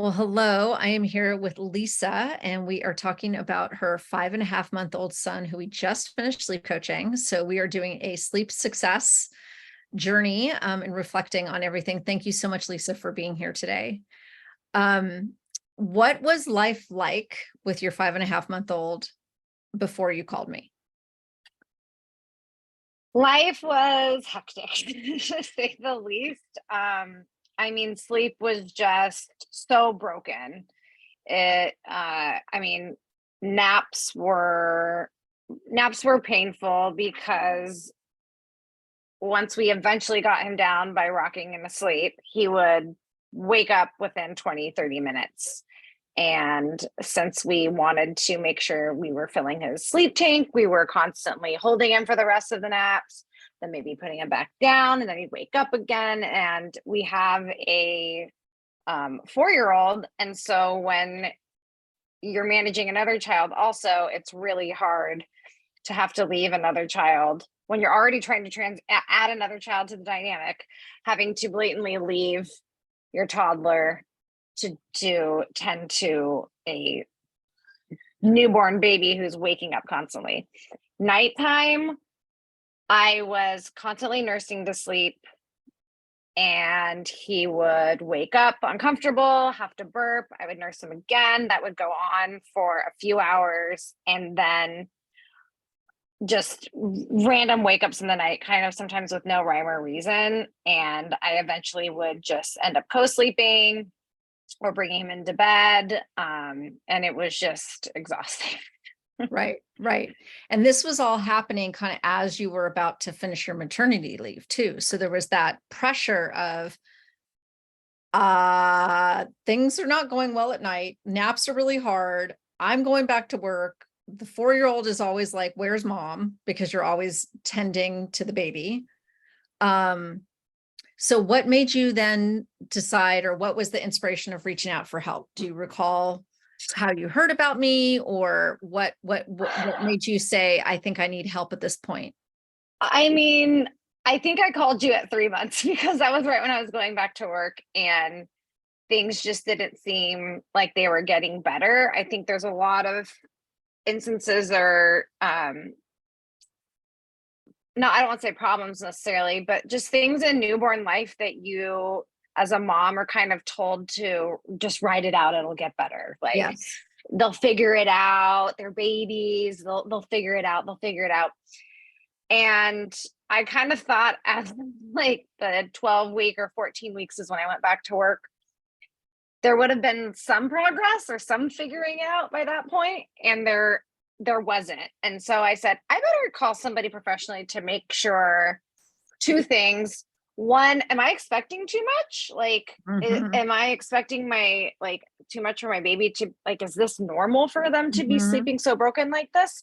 Well, hello. I am here with Lisa, and we are talking about her 5.5-month-old son who we just finished sleep coaching. So we are doing a sleep success journey and reflecting on everything. Thank you so much, Lisa, for being here today. What was life like with your 5.5-month-old before you called me? Life was hectic, to say the least. Sleep was just so broken. It, I mean, naps were naps were painful because once we eventually got him down by rocking him asleep, he would wake up within 20, 30 minutes. And since we wanted to make sure we were filling his sleep tank, we were constantly holding him for the rest of the naps, then maybe putting him back down, and then he'd wake up again. And we have a 4-year-old. And so when you're managing another child, also, it's really hard to have to leave another child when you're already trying to add another child to the dynamic, having to blatantly leave your toddler to tend to a newborn baby who's waking up constantly. Nighttime, I was constantly nursing to sleep, and he would wake up uncomfortable, have to burp. I would nurse him again. That would go on for a few hours, and then just random wake ups in the night, kind of sometimes with no rhyme or reason. And I eventually would just end up co-sleeping or bringing him into bed. And it was just exhausting. Right. And this was all happening kind of as you were about to finish your maternity leave too. So there was that pressure of things are not going well at night. Naps are really hard. I'm going back to work. The 4-year-old is always like, where's mom? Because you're always tending to the baby. So what made you then decide, or what was the inspiration of reaching out for help? Do you recall how you heard about me, or what made you say, I think I need help at this point? I think I called you at 3 months because that was right when I was going back to work, and things just didn't seem like they were getting better. I think there's a lot of instances, or no, I don't want to say problems necessarily, but just things in newborn life that you as a mom are kind of told to just write it out, it'll get better. Like, Yes. they'll figure it out, they're babies, they'll figure it out, they'll figure it out. And I kind of thought, as like the 12 week or 14 weeks is when I went back to work, there would have been some progress or some figuring out by that point, and there wasn't. And so I said, I better call somebody professionally to make sure two things. One, am I expecting too much? Like, Mhm. am I expecting my, like, too much for my baby to, like, is this normal for them to be Mhm. sleeping so broken like this?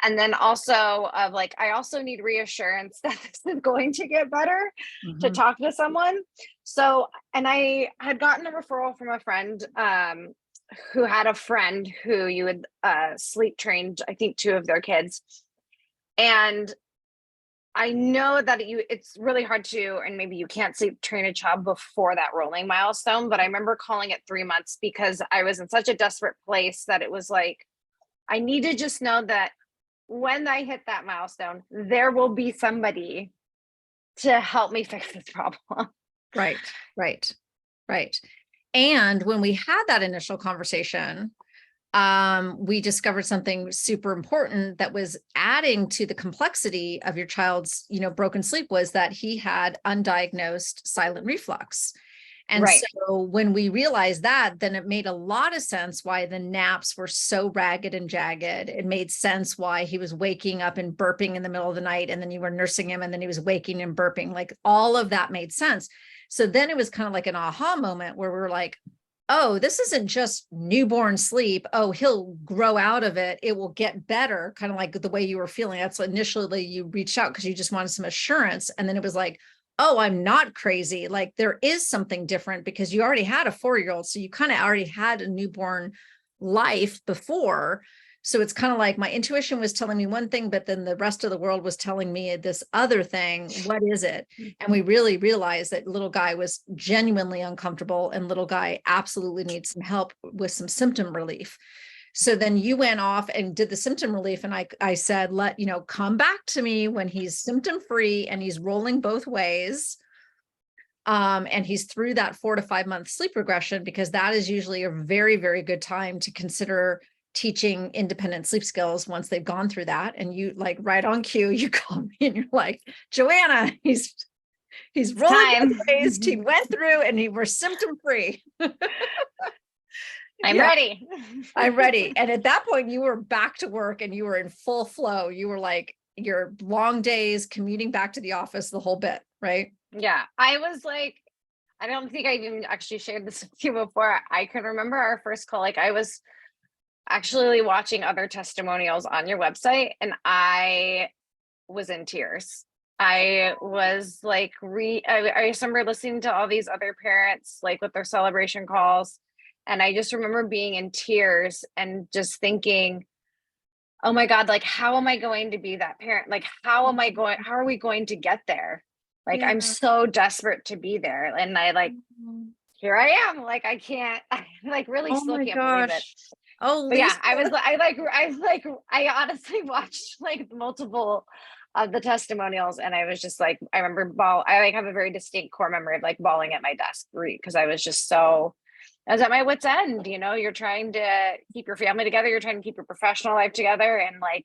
And then also of like, I also need reassurance that this is going to get better, to Mhm. talk to someone. So, and I had gotten a referral from a friend who had a friend who you had sleep trained, I think, two of their kids. And I know that it's really hard to, and maybe you can't sleep train a child before that rolling milestone, but I remember calling it 3 months because I was in such a desperate place that it was like, I need to just know that when I hit that milestone, there will be somebody to help me fix this problem. Right, right, right. And when we had that initial conversation, we discovered something super important that was adding to the complexity of your child's, broken sleep, was that he had undiagnosed silent reflux. And Right. so when we realized that, then it made a lot of sense why the naps were so ragged and jagged. It made sense why he was waking up and burping in the middle of the night, and then you were nursing him, and then he was waking and burping. Like, all of that made sense. So then it was kind of like an aha moment where we were like, oh, this isn't just newborn sleep. Oh, he'll grow out of it. It will get better, kind of like the way you were feeling. That's what initially you reached out because you just wanted some assurance. And then it was like, oh, I'm not crazy. Like, there is something different because you already had a 4-year-old. So you kind of already had a newborn life before. So it's kind of like my intuition was telling me one thing, but then the rest of the world was telling me this other thing. What is it? And we really realized that little guy was genuinely uncomfortable, and little guy absolutely needs some help with some symptom relief. So then you went off and did the symptom relief. And I said, come back to me when he's symptom free and he's rolling both ways. And he's through that 4 to 5 month sleep regression, because that is usually a very, very good time to consider teaching independent sleep skills once they've gone through that. And you, like, right on cue, you call me and you're like, Joanna, he's rolling both ways. He went through and we're symptom free. I'm ready. I'm ready. And at that point, you were back to work and you were in full flow. You were like, your long days commuting back to the office, the whole bit, right? Yeah. I was like, I don't think I even actually shared this with you before. I can remember our first call. Like, I was actually watching other testimonials on your website and I was in tears. I was like, I remember listening to all these other parents, like with their celebration calls. And I just remember being in tears and just thinking, oh my God, like, how am I going to be that parent? Like, how are we going to get there? Like, I'm so desperate to be there. And here I am. Like, I like really still can't believe it. Oh, but yeah, I honestly watched like multiple of the testimonials and I was just like, I remember I have a very distinct core memory of like bawling at my desk because I was just so, I was at my wit's end. You're trying to keep your family together. You're trying to keep your professional life together. And like,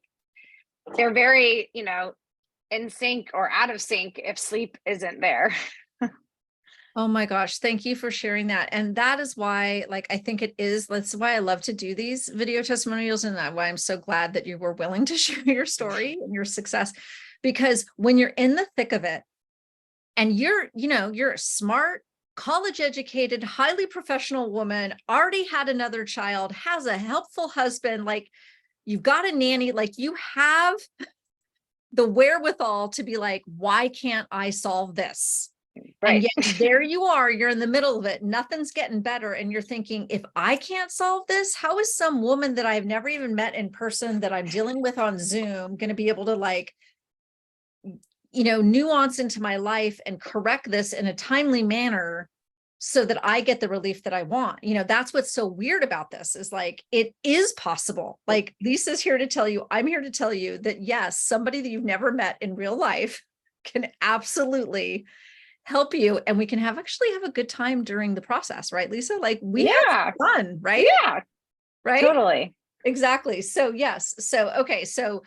they're very, in sync or out of sync if sleep isn't there. Oh my gosh. Thank you for sharing that. And that is why, like, I think that's why I love to do these video testimonials. And why I'm so glad that you were willing to share your story and your success, because when you're in the thick of it and you're a smart, college educated, highly professional woman, already had another child, has a helpful husband, like you've got a nanny, like you have the wherewithal to be like, why can't I solve this? Right. And yet there you are, you're in the middle of it. Nothing's getting better. And you're thinking, if I can't solve this, how is some woman that I've never even met in person that I'm dealing with on Zoom going to be able to like, nuance into my life and correct this in a timely manner so that I get the relief that I want? That's what's so weird about this is like, it is possible. Like Lisa's here to tell you, I'm here to tell you that yes, somebody that you've never met in real life can absolutely help you. And we can actually have a good time during the process, right, Lisa? Like we have fun, right? Yeah, right. Totally. Exactly. So yes. So, okay. So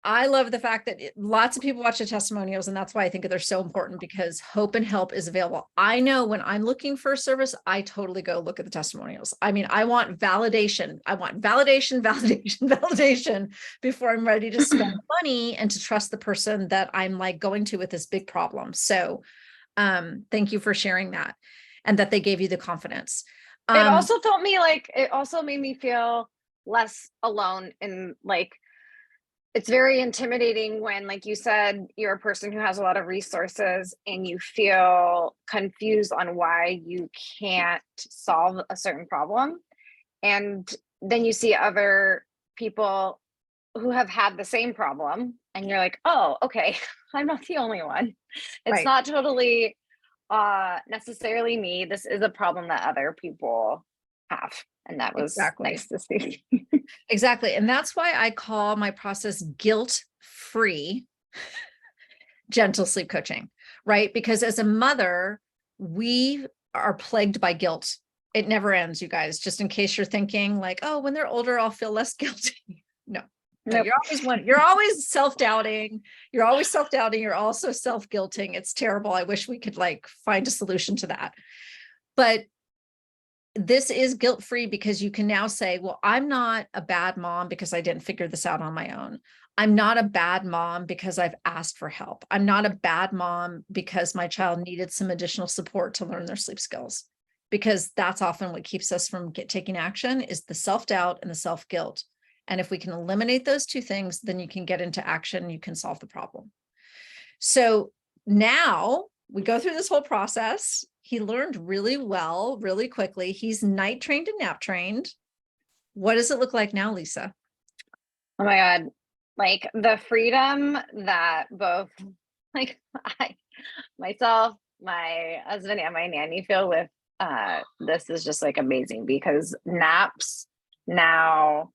I love the fact that lots of people watch the testimonials, and that's why I think they're so important, because hope and help is available. I know when I'm looking for a service, I totally go look at the testimonials. I mean, I want validation. I want validation, validation, validation before I'm ready to spend money and to trust the person that I'm like going to with this big problem. So thank you for sharing that, and that they gave you the confidence. It also felt me like, it also made me feel less alone. And like, it's very intimidating when, like you said, you're a person who has a lot of resources and you feel confused on why you can't solve a certain problem. And then you see other people who have had the same problem and you're like, oh, okay, I'm not the only one. It's not totally necessarily me. This is a problem that other people have. And that was nice to see. Exactly. And that's why I call my process guilt-free gentle sleep coaching, right? Because as a mother, we are plagued by guilt. It never ends, you guys, just in case you're thinking like, oh, when they're older, I'll feel less guilty. No, nope. You're always self-doubting. You're always self-doubting. You're also self-guilting. It's terrible. I wish we could like find a solution to that. But this is guilt-free because you can now say, well, I'm not a bad mom because I didn't figure this out on my own. I'm not a bad mom because I've asked for help. I'm not a bad mom because my child needed some additional support to learn their sleep skills, because that's often what keeps us from taking action is the self-doubt and the self-guilt. And if we can eliminate those two things, then you can get into action, you can solve the problem. So now we go through this whole process. He learned really well, really quickly. He's night trained and nap trained. What does it look like now, Lisa? Oh my God. Like the freedom that both like I myself, my husband, and my nanny feel with this is just like amazing because naps now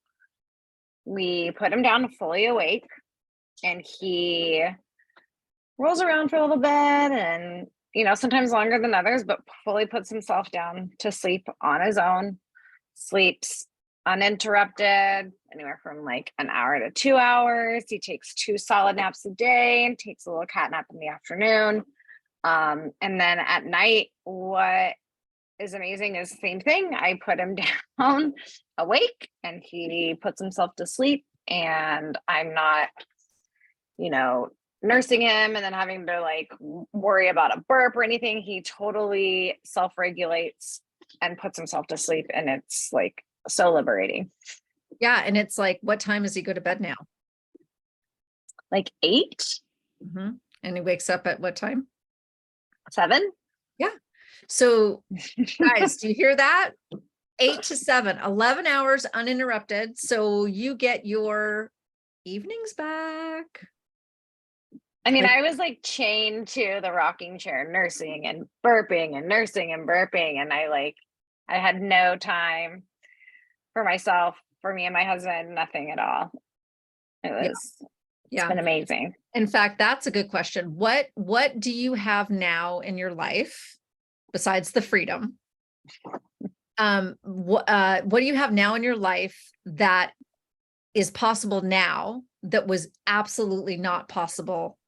we put him down fully awake and he rolls around for a little bit and sometimes longer than others, but fully puts himself down to sleep on his own, sleeps uninterrupted anywhere from like an hour to 2 hours. He takes 2 solid naps a day and takes a little cat nap in the afternoon. And then at night, what is amazing is the same thing. I put him down awake and he puts himself to sleep, and I'm not, nursing him and then having to like worry about a burp or anything. He totally self-regulates and puts himself to sleep, and it's like so liberating. Yeah. And it's like, what time does he go to bed now? Like 8, And he wakes up at what time? 7. Yeah. So guys, do you hear that? 8 to 7, 11 hours uninterrupted. So you get your evenings back. I mean, I was like chained to the rocking chair, nursing and burping and nursing and burping. And I had no time for myself, for me and my husband, nothing at all. It's been amazing. In fact, that's a good question. What do you have now in your life besides the freedom? What do you have now in your life that is possible now that was absolutely not possible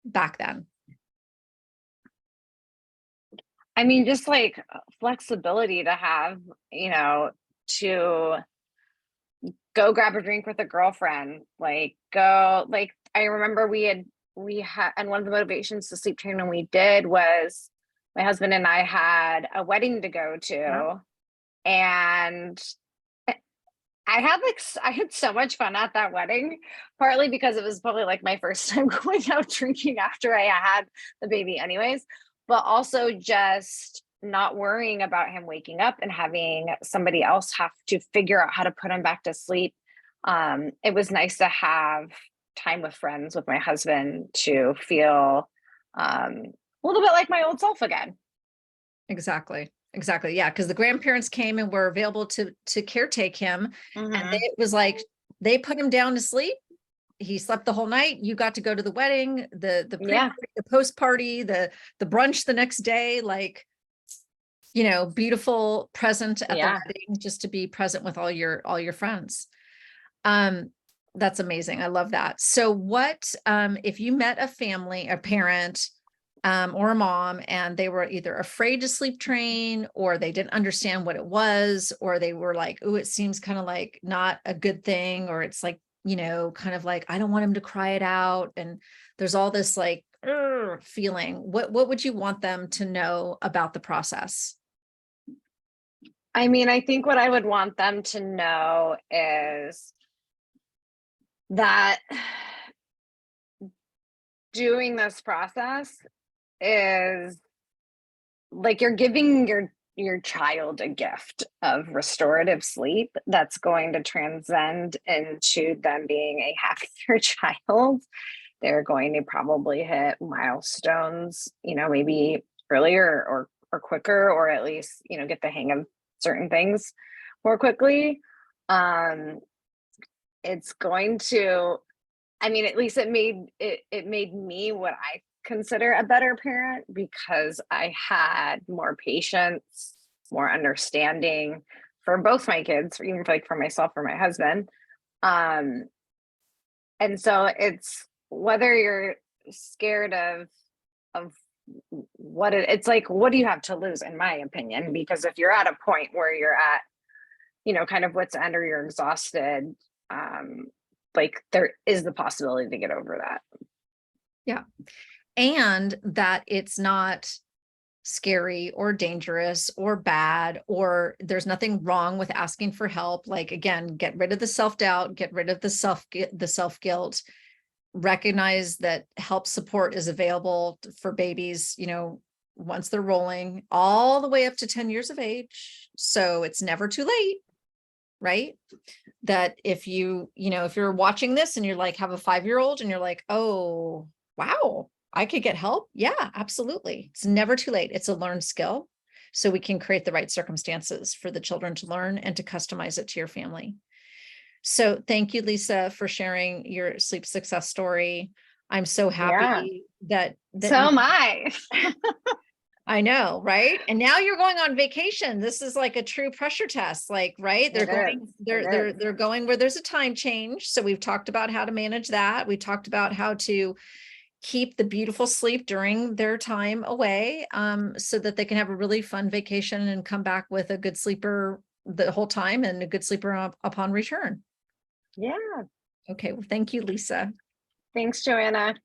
back then? I mean, just like flexibility to have, to go grab a drink with a girlfriend, like go, like I remember we had, and one of the motivations to sleep train when we did was my husband and I had a wedding to go to, and I had so much fun at that wedding, partly because it was probably like my first time going out drinking after I had the baby anyways, but also just not worrying about him waking up and having somebody else have to figure out how to put him back to sleep. It was nice to have time with friends with my husband to feel a little bit like my old self again. Exactly. Yeah. Because the grandparents came and were available to caretake him. And it was like, they put him down to sleep. He slept the whole night. You got to go to the wedding, the post party, the brunch the next day, like, beautiful present at the wedding, just to be present with all your friends. That's amazing. I love that. So what, if you met a parent, or a mom, and they were either afraid to sleep train, or they didn't understand what it was, or they were like, oh, it seems kind of like not a good thing, or it's like, kind of like, I don't want him to cry it out. And there's all this like feeling. What would you want them to know about the process? I mean, I think what I would want them to know is that doing this process is like you're giving your child a gift of restorative sleep that's going to transcend into them being a happier child. They're going to probably hit milestones, maybe earlier or quicker, or at least, get the hang of certain things more quickly. It's going to, I mean, at least it made me what I consider a better parent, because I had more patience, more understanding for both my kids, even for myself or my husband. And so it's whether you're scared of what it's like, what do you have to lose, in my opinion? Because if you're at a point where you're at, kind of what's end, or you're exhausted, like there is the possibility to get over that. Yeah. And that it's not scary or dangerous or bad, or there's nothing wrong with asking for help. Like, again, get rid of the self-doubt, get rid of the self-guilt, recognize that help support is available for babies, once they're rolling all the way up to 10 years of age. So it's never too late. right? That if if you're watching this and you're like, have a 5-year-old and you're like, oh, wow, I could get help. Yeah, absolutely. It's never too late. It's a learned skill. So we can create the right circumstances for the children to learn and to customize it to your family. So thank you, Lisa, for sharing your sleep success story. I'm so happy that So am I. I know, right? And now you're going on vacation. This is like a true pressure test, like, right? They're going where there's a time change. So we've talked about how to manage that. We talked about how to keep the beautiful sleep during their time away, so that they can have a really fun vacation and come back with a good sleeper the whole time and a good sleeper upon return. Yeah. Okay, well, thank you, Lisa. Thanks, Joanna.